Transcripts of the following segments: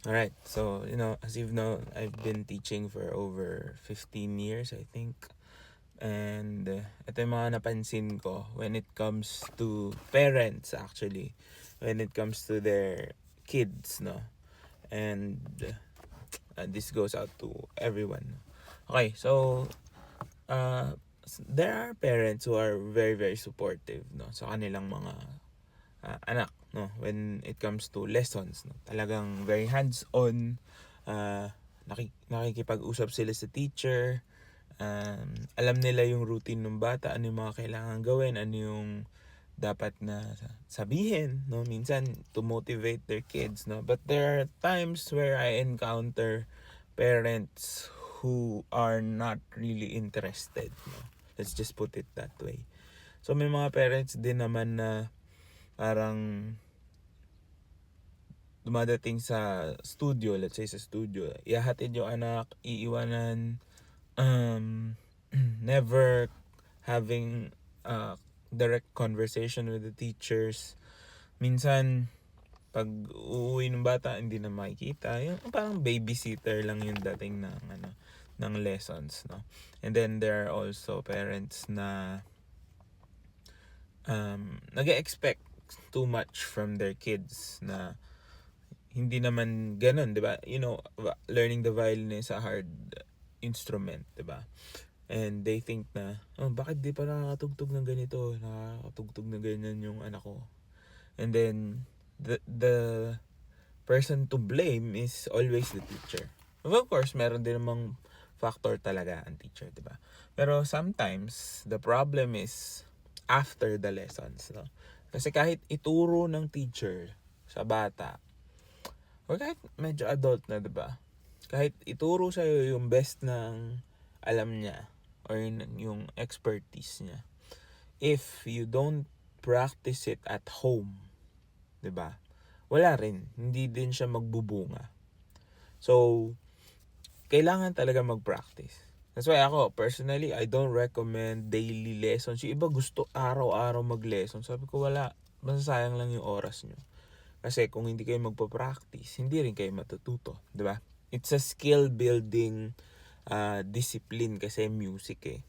Alright, so as you've known, I've been teaching for over 15 years, I think. And ito yung mga napansin ko when it comes to parents actually. When it comes to their kids, no? And this goes out to everyone. Okay, so there are parents who are very, very supportive, no? Sa kanilang mga anak, no, when it comes to lessons, no, talagang very hands-on, nakikipag-usap sila sa teacher, alam nila yung routine ng bata, ano yung mga kailangan gawin, ano yung dapat na sabihin, no, minsan to motivate their kids, no. But there are times where I encounter parents who are not really interested, no. Let's just put it that way. So may mga parents din naman na parang dumadating sa studio, let's say sa studio, ihahatid yung anak, iiwanan, um, never having direct conversation with the teachers. Minsan, pag uuwi ng bata, hindi na makikita. Yung parang babysitter lang yung dating ng lessons, no? And then there are also parents na nag-expect too much from their kids na hindi naman ganun, 'di ba? Learning the violin is a hard instrument, 'di ba? And they think na, bakit di pa nakakatugtog ng ganito? Nakakatugtog na ganyan yung anak ko. And then the person to blame is always the teacher. Of course, meron din namang factor talaga ang teacher, 'di ba? Pero sometimes the problem is after the lessons, no? Kasi kahit ituro ng teacher sa bata, or kahit medyo adult na, 'di ba? Kahit ituro sa yung best ng alam niya or yung expertise niya. If you don't practice it at home, 'di ba? Wala rin, hindi din siya magbubunga. So, kailangan talaga mag-practice. That's why ako, personally, I don't recommend daily lessons. Yung iba gusto araw-araw mag-lesson. Sabi ko, wala. Masasayang lang yung oras nyo. Kasi kung hindi kayo magpa-practice, hindi rin kayo matututo, 'di ba? It's a skill building discipline kasi music eh.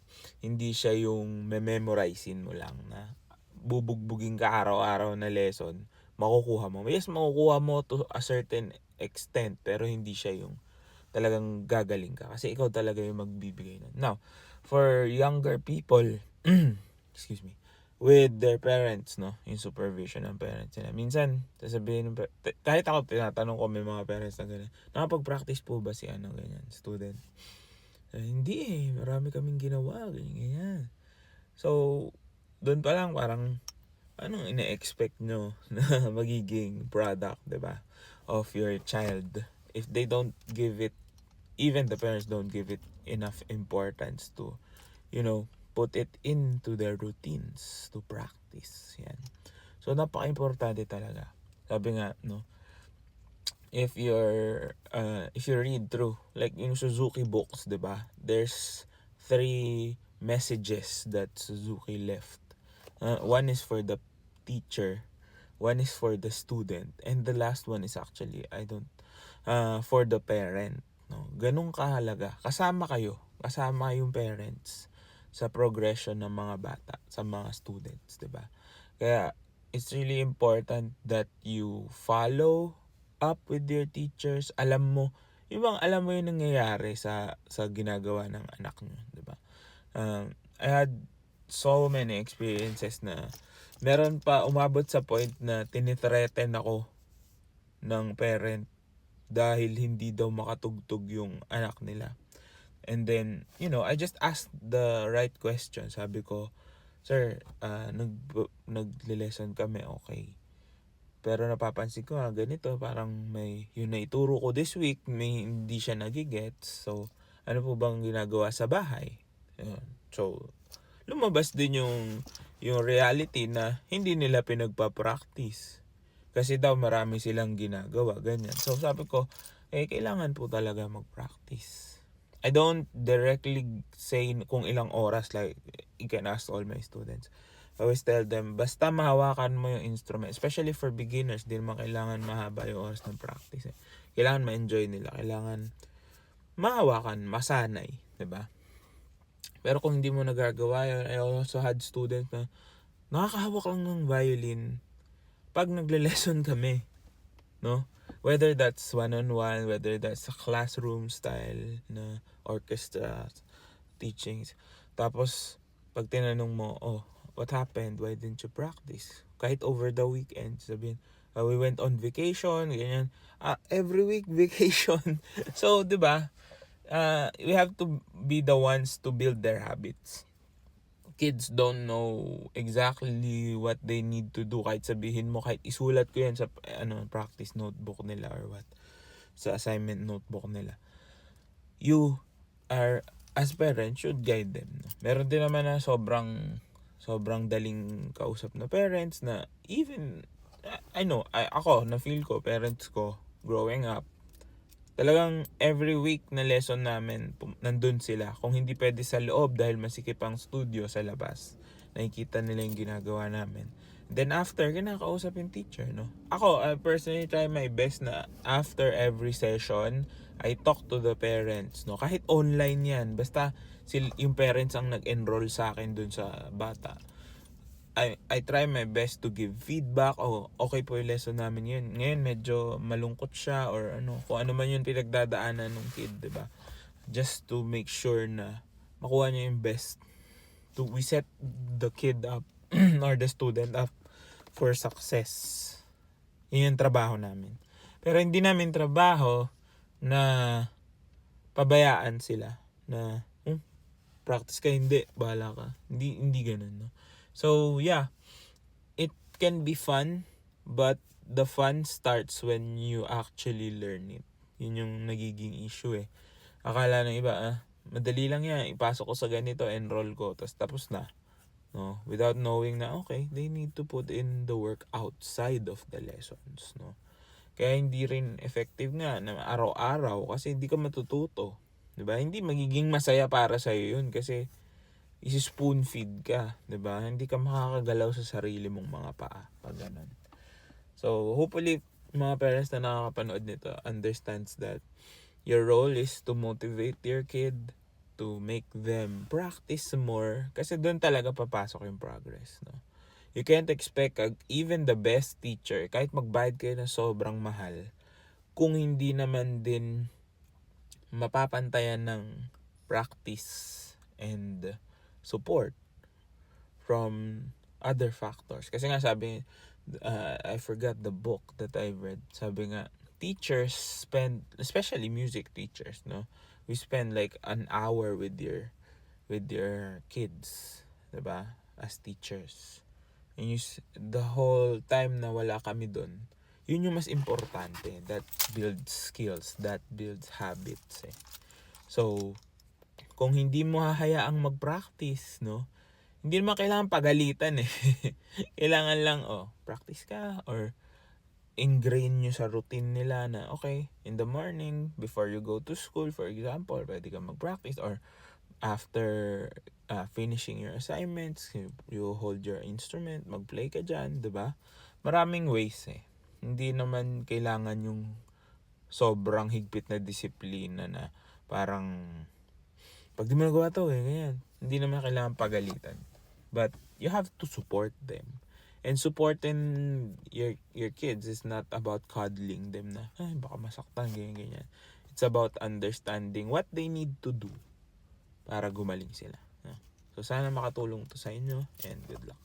Hindi siya yung memorizein mo lang na bubugbugin ka araw-araw na lesson, makukuha mo. Yes, makukuha mo to a certain extent, pero hindi siya yung talagang gagaling ka. Kasi ikaw talaga yung magbibigay nun. Now, for younger people, excuse me, with their parents, no, yung supervision ng parents nila. Minsan, sasabihin ng kahit ako tinatanong ko, may mga parents na gano'n, nakapag-practice po ba si ganyan, student? Hindi eh, marami kaming ginawa, ganyan. So, doon pa lang parang, anong ina-expect nyo na magiging product, 'di ba, of your child if they don't give it, even the parents don't give it enough importance to, put it into their routines to practice. Yan. So, napaka-importante talaga. Sabi nga, no, if you read through, like yung Suzuki books, 'di ba? There's three messages that Suzuki left. One is for the teacher, one is for the student, and the last one is actually, I don't, for the parent. No? Ganun kahalaga. Kasama yung parents sa progression ng mga bata, sa mga students, 'di ba? Kaya it's really important that you follow up with your teachers. Alam mo yung nangyayari sa ginagawa ng anak nyo, 'di ba? I had so many experiences na meron pa umabot sa point na tinithreaten ako ng parent dahil hindi daw makatugtog yung anak nila. And then, I just asked the right question. Sabi ko, "Sir, nagle-lesson kami, okay. Pero napapansin ko ganito, parang may yung naituro ko this week, may hindi siya nagigets. So, ano po bang ginagawa sa bahay?" Yun. So, lumabas din yung reality na hindi nila pinagpa-practice. Kasi daw marami silang ginagawa, ganyan. So, sabi ko, kailangan po talaga mag-practice. I don't directly say kung ilang oras, like, you can ask all my students. I always tell them, basta mahawakan mo yung instrument, especially for beginners, di naman kailangan mahaba yung oras ng practice. Kailangan ma-enjoy nila, kailangan mahawakan, masanay, di ba? Pero kung hindi mo nagagawa yun, I also had students na nakakahawak lang ng violin pag nagle-lesson kami, no? Whether that's one-on-one, whether that's a classroom style na orchestra teachings. Tapos, pag tinanong mo, oh, what happened? Why didn't you practice? Kahit over the weekend, sabihin, we went on vacation, ganyan. Every week, vacation. So, di ba? We have to be the ones to build their habits. Kids don't know exactly what they need to do. Kahit sabihin mo, kahit isulat ko yan sa practice notebook nila or what, sa assignment notebook nila. You are, as parents, should guide them. No? Meron din naman na sobrang daling kausap na parents na even, ako, na-feel ko, parents ko, growing up, talagang every week na lesson namin, nandun sila. Kung hindi pwede sa loob dahil masikip ang studio sa labas, nakikita nila yung ginagawa namin. Then after, kinakausap yung teacher, no? Ako, I personally try my best na after every session, I talk to the parents, no? Kahit online yan, basta yung parents ang nag-enroll sa akin dun sa bata. I try my best to give feedback. Okay po yung lesson namin yun. Ngayon medyo malungkot siya or kung ano man yung pinagdadaanan ng kid, diba? Just to make sure na makuha niya yung best. We set the kid up or the student up for success. Yun yung trabaho namin. Pero hindi namin trabaho na pabayaan sila na practice ka, hindi, bahala ka. Hindi ganun, no? So, yeah, it can be fun, but the fun starts when you actually learn it. Yun yung nagiging issue eh. Akala ng iba, madali lang yan, ipasok ko sa ganito, enroll ko, tapos na. No? Without knowing na, okay, they need to put in the work outside of the lessons. No? Kaya hindi rin effective nga na araw-araw kasi hindi ka matututo. Diba? Hindi magiging masaya para sa'yo yun kasi isi-spoon feed ka, 'di ba? Hindi ka makakagalaw sa sarili mong mga paa pag ganun. So, hopefully mga parents na nakakapanood nito understands that your role is to motivate your kid, to make them practice more kasi doon talaga papasok yung progress, no? You can't expect even the best teacher, kahit magbayad kayo ng sobrang mahal, kung hindi naman din mapapantayan ng practice and support from other factors. Kasi nga sabi, I forgot the book that I read. Sabi nga, teachers spend, especially music teachers, no? We spend like an hour with your kids, diba? As teachers. And the whole time na wala kami dun, yun yung mas importante. That builds skills, that builds habits eh. So, kung hindi mo hahayaang mag-practice, no? Hindi naman kailangan pagalitan eh. Kailangan lang, practice ka or ingrain nyo sa routine nila na, okay, in the morning, before you go to school, for example, pwede ka mag-practice or after finishing your assignments, you hold your instrument, mag-play ka dyan, diba? Maraming ways eh. Hindi naman kailangan yung sobrang higpit na disiplina na parang pag di mo nagawa to ganyan. Hindi naman kailangan pagalitan. But you have to support them. And supporting your kids is not about coddling them na, baka masaktan, ganyan. It's about understanding what they need to do para gumaling sila. So sana makatulong to sa inyo and good luck.